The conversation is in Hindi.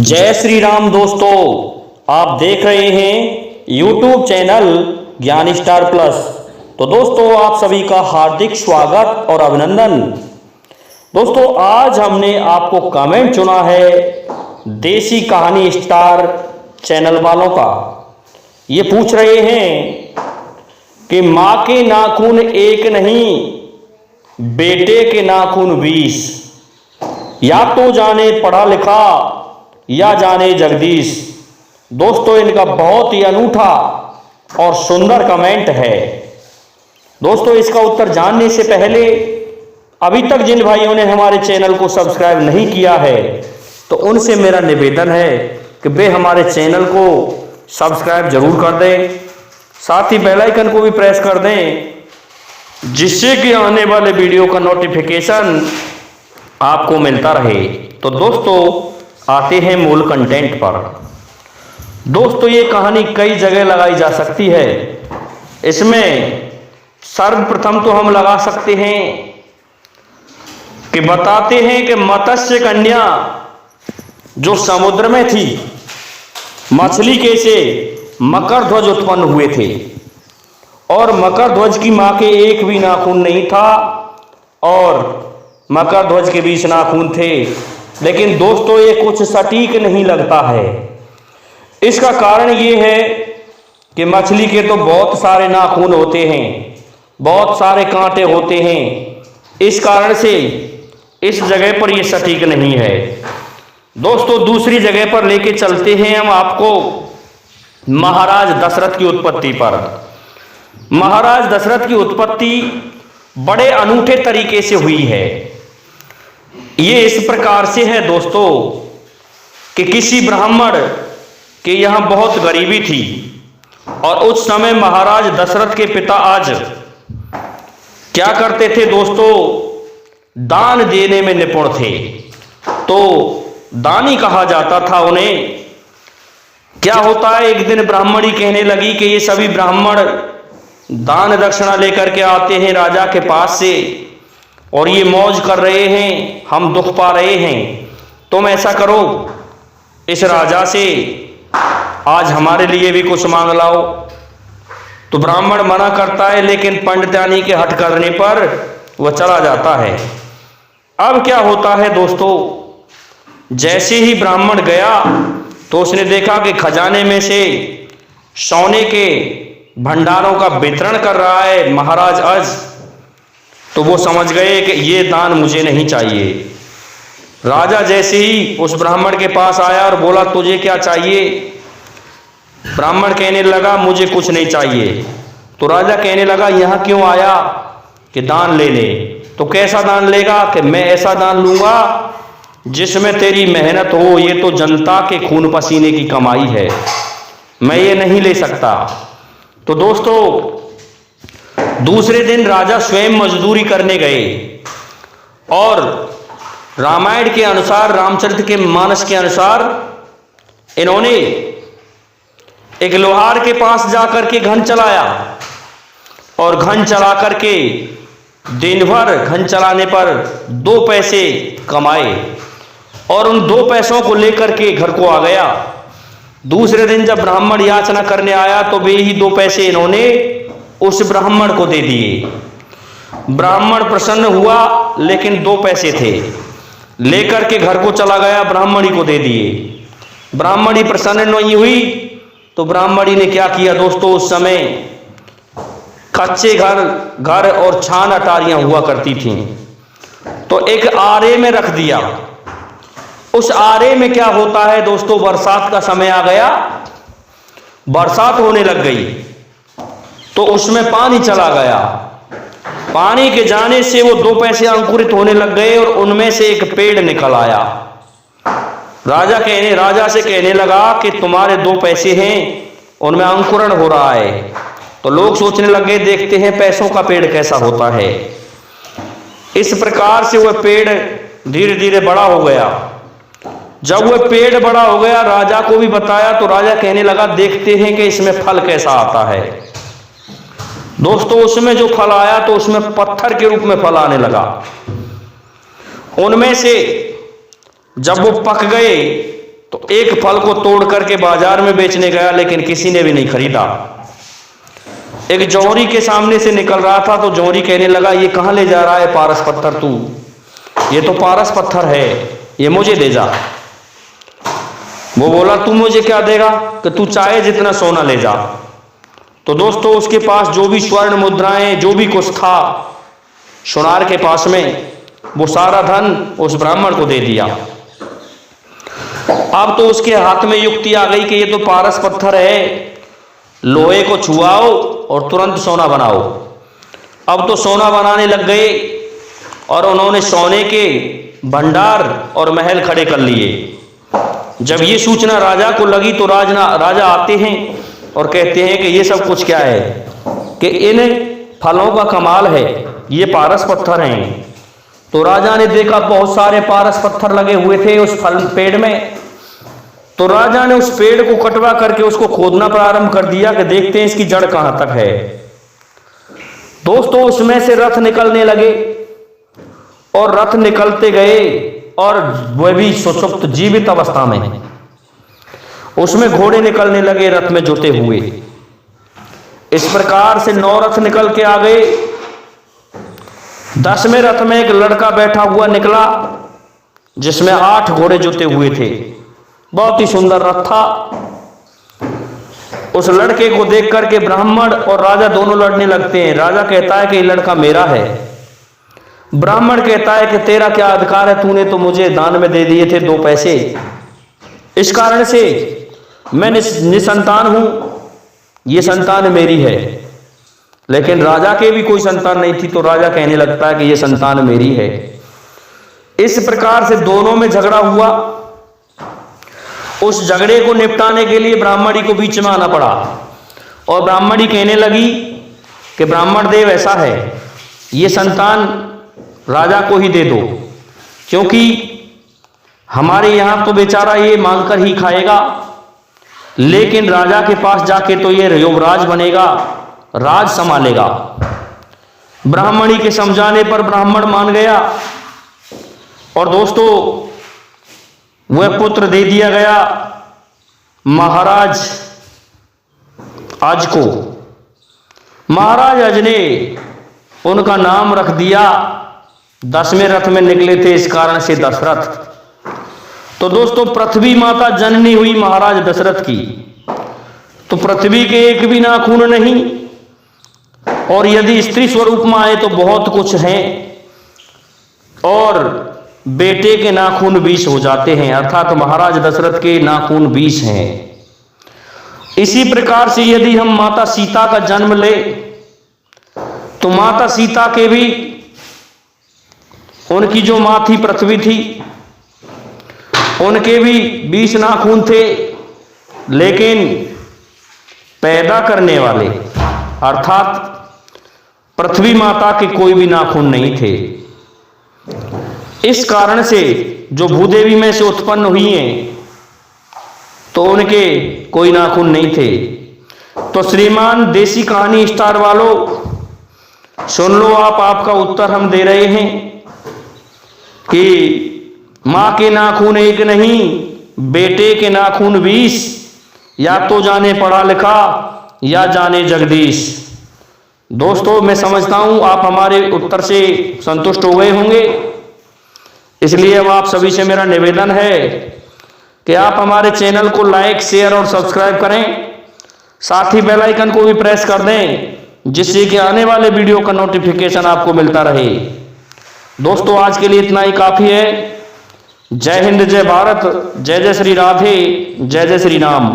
जय श्री राम दोस्तों, आप देख रहे हैं YouTube चैनल ज्ञान स्टार प्लस। तो दोस्तों, आप सभी का हार्दिक स्वागत और अभिनंदन। दोस्तों, आज हमने आपको कमेंट चुना है देसी कहानी स्टार चैनल वालों का। ये पूछ रहे हैं कि माँ के नाखून एक नहीं, बेटे के नाखून 20, या तो जाने पढ़ा लिखा या जाने जगदीश। दोस्तों, इनका बहुत ही अनूठा और सुंदर कमेंट है। दोस्तों, इसका उत्तर जानने से पहले अभी तक जिन भाइयों ने हमारे चैनल को सब्सक्राइब नहीं किया है, तो उनसे मेरा निवेदन है कि वे हमारे चैनल को सब्सक्राइब जरूर कर दें, साथ ही बेल आइकन को भी प्रेस कर दें, जिससे कि आने वाले वीडियो का नोटिफिकेशन आपको मिलता रहे। तो दोस्तों, आते हैं मूल कंटेंट पर। दोस्तों, ये कहानी कई जगह लगाई जा सकती है। इसमें सर्वप्रथम तो हम लगा सकते हैं कि बताते हैं कि मत्स्य कन्या जो समुद्र में थी, मछली के से मकर ध्वज उत्पन्न हुए थे, और मकर ध्वज की मां के एक भी नाखून नहीं था और मकर ध्वज के 20 नाखून थे। लेकिन दोस्तों, ये कुछ सटीक नहीं लगता है। इसका कारण ये है कि मछली के तो बहुत सारे नाखून होते हैं, बहुत सारे कांटे होते हैं। इस कारण से इस जगह पर ये सटीक नहीं है। दोस्तों, दूसरी जगह पर लेके चलते हैं हम आपको महाराज दशरथ की उत्पत्ति पर। महाराज दशरथ की उत्पत्ति बड़े अनूठे तरीके से हुई है। ये इस प्रकार से है दोस्तों कि किसी ब्राह्मण के यहां बहुत गरीबी थी, और उस समय महाराज दशरथ के पिता आज क्या करते थे दोस्तों, दान देने में निपुण थे। तो दानी कहा जाता था उन्हें। क्या होता है, एक दिन ब्राह्मणी कहने लगी कि ये सभी ब्राह्मण दान दक्षिणा लेकर के आते हैं राजा के पास से, और ये मौज कर रहे हैं, हम दुख पा रहे हैं। तुम ऐसा करो, इस राजा से आज हमारे लिए भी कुछ मांग लाओ। तो ब्राह्मण मना करता है, लेकिन पंडितानी के हट करने पर वह चला जाता है। अब क्या होता है दोस्तों, जैसे ही ब्राह्मण गया तो उसने देखा कि खजाने में से सोने के भंडारों का वितरण कर रहा है महाराज आज। तो वो समझ गए कि ये दान मुझे नहीं चाहिए। राजा जैसे ही उस ब्राह्मण के पास आया और बोला, तुझे क्या चाहिए? ब्राह्मण कहने लगा, मुझे कुछ नहीं चाहिए। तो राजा कहने लगा, यहाँ क्यों आया? कि दान ले ले। तो कैसा दान लेगा? कि मैं ऐसा दान लूंगा जिसमें तेरी मेहनत हो। ये तो जनता के खून पसीने की कमाई है, मैं ये नहीं ले सकता। तो दोस्तों, दूसरे दिन राजा स्वयं मजदूरी करने गए, और रामायण के अनुसार, रामचरित के मानस के अनुसार, इन्होंने एक लोहार के पास जाकर के घन चलाया, और घन चला करके दिन भर घन चलाने पर 2 पैसे कमाए, और उन 2 पैसों को लेकर के घर को आ गया। दूसरे दिन जब ब्राह्मण याचना करने आया तो वे ही 2 पैसे इन्होंने उस ब्राह्मण को दे दिए। ब्राह्मण प्रसन्न हुआ, लेकिन 2 पैसे थे, लेकर के घर को चला गया, ब्राह्मणी को दे दिए। ब्राह्मणी प्रसन्न नहीं हुई, तो ब्राह्मणी ने क्या किया दोस्तों, उस समय कच्चे घर और छान अटारियां हुआ करती थीं, तो एक आरे में रख दिया। उस आरे में क्या होता है दोस्तों, बरसात का समय आ गया, बरसात होने लग गई, तो उसमें पानी चला गया। पानी के जाने से वो 2 पैसे अंकुरित होने लग गए, और उनमें से एक पेड़ निकल आया। राजा से कहने लगा कि तुम्हारे 2 पैसे हैं, उनमें अंकुरण हो रहा है। तो लोग सोचने लगे, देखते हैं पैसों का पेड़ कैसा होता है। इस प्रकार से वह पेड़ धीरे धीरे बड़ा हो गया। जब वह पेड़ बड़ा हो गया, राजा को भी बताया, तो राजा कहने लगा, देखते हैं कि इसमें फल कैसा आता है। दोस्तों, उसमें जो फल आया तो उसमें पत्थर के रूप में फल आने लगा। उनमें से जब वो पक गए तो एक फल को तोड़ करके बाजार में बेचने गया, लेकिन किसी ने भी नहीं खरीदा। एक जौहरी के सामने से निकल रहा था, तो जौहरी कहने लगा, ये कहाँ ले जा रहा है पारस पत्थर तू? ये तो पारस पत्थर है, ये मुझे दे जा। वो बोला, तू मुझे क्या देगा? कि तू चाहे जितना सोना ले जा। तो दोस्तों उसके पास जो भी स्वर्ण मुद्राएं, जो भी कुछ था सोनार के पास में, वो सारा धन उस ब्राह्मण को दे दिया। अब तो उसके हाथ में युक्ति आ गई कि ये तो पारस पत्थर है, लोहे को छुआओ और तुरंत सोना बनाओ। अब तो सोना बनाने लग गए और उन्होंने सोने के भंडार और महल खड़े कर लिए। जब ये सूचना राजा को लगी तो राजा आते हैं और कहते हैं कि ये सब कुछ क्या है? कि इन फलों का कमाल है, ये पारस पत्थर हैं। तो राजा ने देखा बहुत सारे पारस पत्थर लगे हुए थे उस फल पेड़ में। तो राजा ने उस पेड़ को कटवा करके उसको खोदना प्रारंभ कर दिया कि देखते हैं इसकी जड़ कहां तक है। दोस्तों उसमें से रथ निकलने लगे और रथ निकलते गए, और वह भी सुषुप्त जीवित अवस्था में। उसमें घोड़े निकलने लगे रथ में जुटे हुए। इस प्रकार से 9 रथ निकल के आ गए। 10वें रथ में एक लड़का बैठा हुआ निकला, जिसमें 8 घोड़े जुटे हुए थे। बहुत ही सुंदर रथ था। उस लड़के को देख करके ब्राह्मण और राजा दोनों लड़ने लगते हैं। राजा कहता है कि ये लड़का मेरा है। ब्राह्मण कहता है कि तेरा क्या अधिकार है, तूने तो मुझे दान में दे दिए थे 2 पैसे, इस कारण से मैं निसंतान हूं, ये संतान मेरी है। लेकिन राजा के भी कोई संतान नहीं थी, तो राजा कहने लगता है कि ये संतान मेरी है। इस प्रकार से दोनों में झगड़ा हुआ। उस झगड़े को निपटाने के लिए ब्राह्मणी को बीच में आना पड़ा, और ब्राह्मणी कहने लगी कि ब्राह्मण देव ऐसा है, ये संतान राजा को ही दे दो, क्योंकि हमारे यहां तो बेचारा ये मांगकर ही खाएगा, लेकिन राजा के पास जाके तो ये युवराज बनेगा, राज संभालेगा। ब्राह्मणी के समझाने पर ब्राह्मण मान गया, और दोस्तों वह पुत्र दे दिया गया महाराज अज को। महाराज अज ने उनका नाम रख दिया, 10वें रथ में निकले थे इस कारण से दशरथ। तो दोस्तों पृथ्वी माता जननी हुई महाराज दशरथ की। तो पृथ्वी के एक भी नाखून नहीं, और यदि स्त्री स्वरूप में आए तो बहुत कुछ है, और बेटे के नाखून 20 हो जाते हैं, अर्थात महाराज दशरथ के नाखून 20 हैं। इसी प्रकार से यदि हम माता सीता का जन्म ले तो माता सीता के भी, उनकी जो मां थी पृथ्वी थी, उनके भी 20 नाखून थे, लेकिन पैदा करने वाले अर्थात पृथ्वी माता के कोई भी नाखून नहीं थे। इस कारण से जो भूदेवी में से उत्पन्न हुई हैं तो उनके कोई नाखून नहीं थे। तो श्रीमान देसी कहानी स्टार वालों, सुन लो आप, आपका उत्तर हम दे रहे हैं कि मां के नाखून एक नहीं, बेटे के नाखून 20, या तो जाने पढ़ा लिखा या जाने जगदीश। दोस्तों मैं समझता हूं आप हमारे उत्तर से संतुष्ट हो गए होंगे, इसलिए अब आप सभी से मेरा निवेदन है कि आप हमारे चैनल को लाइक, शेयर और सब्सक्राइब करें, साथ ही बेल आइकन को भी प्रेस कर दें, जिससे कि आने वाले वीडियो का नोटिफिकेशन आपको मिलता रहे। दोस्तों आज के लिए इतना ही काफी है। जय हिंद, जय भारत, जय जय श्री राधे, जय जय श्री राम।